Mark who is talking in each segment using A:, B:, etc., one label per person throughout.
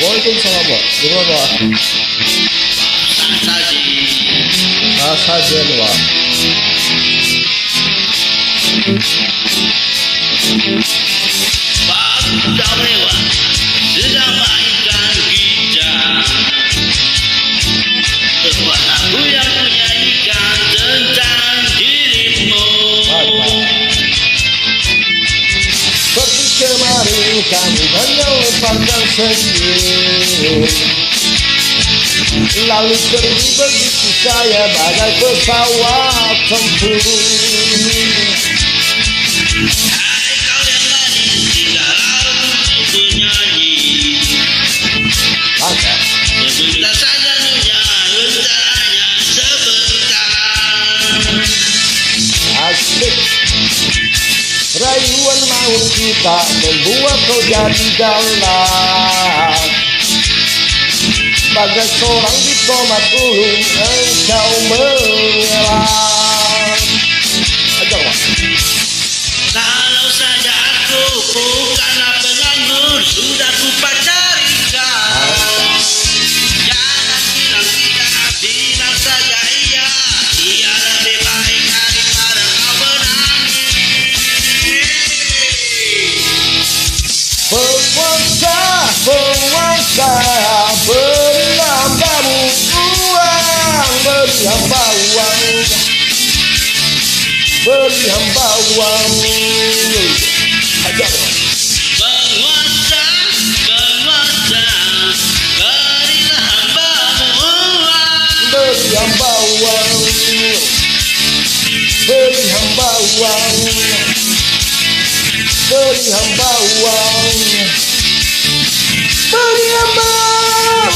A: Waalaikumsalam, Pak. Gimana, Pak? Saja, Pak.
B: Pak sudah lewat, sedang mainkan gitar. Sebuah lagu yang menyanyikan tentang dirimu.
A: Seperti kemarin kami hanya lepaskan senyum, lalu pergi begitu saya bagai pesawat tempur.
B: Hai kau yang manis, tinggallah untuk bernyanyi. Sebentar saja nyonya, hanya sebentar.
A: Asik. Rayuan maut kita membuat kau jadi galak. Bagai seorang diplomat ulung engkau mengelak. Ajar, Pak.
B: Kalau saja aku bukanlah penganggur, sudah kupacari kau. Jangan bilang tidak, bilang saja iya. Dia lebih baik daripada kau menangis.
A: Penguasa, beri hambamu uang, beri hamba uang, beri hamba uang. Ajar, Pak.
B: Penguasa, berilah hambamu uang.
A: Beri hamba uang, beri hamba uang, beri hamba uang, beri hamba uang.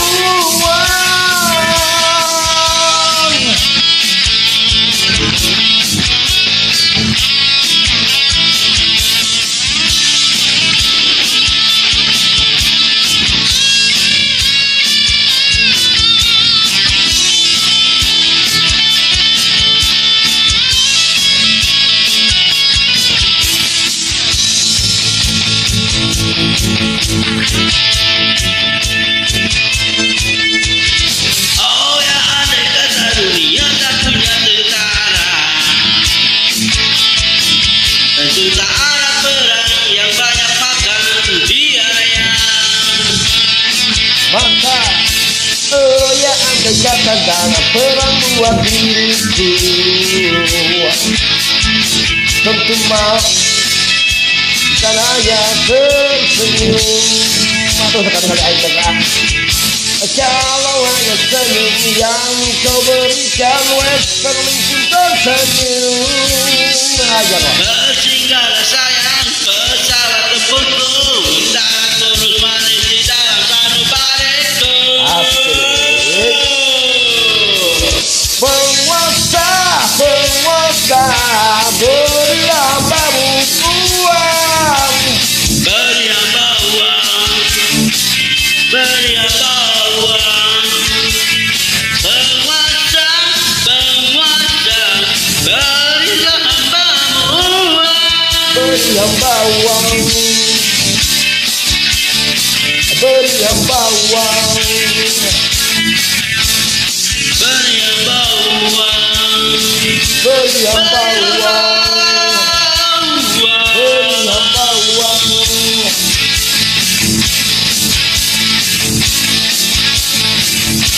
B: Oh ya, andai kata dunia tak punya tentara, tentu tak ada perang yang banyak makan biaya.
A: Maka ya andai kata dana perang buat diriku, tentu mau bukan hanya tersenyum. Atau sekali-kali air tegak. Kalau hanya senyum yang kau berikan, Westerling pun tersenyum. Ajar, Pak.
B: Bersinggahlah sayang, pesawat tempurku, darat terus manis di dalam sanubariku.
A: Asik. Penguasa, beri hambamu uang.
B: Beri hamba uang, beri hamba uang. Penguasa, berilah hambamu uang.
A: Beri hamba uang, beri hamba uang,
B: Beri hamba uang,
A: beri hamba uang, beri hamba uang,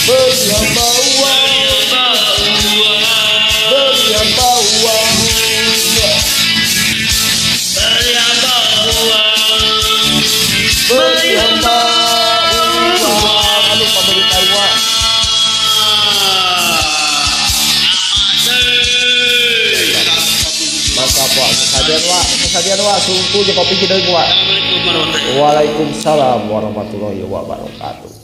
A: beri hamba uang, beri hamba uang.
B: beri hamba uang,
A: Beri hamba uang. Aduh, pemerintah uang. Mantap, Pak. Kesadian, Pak. Sungguh je kopi kita, Pak.
B: Assalamualaikum warahmatullahi wabarakatuh.
A: Waalaikumsalam warahmatullahi wabarakatuh.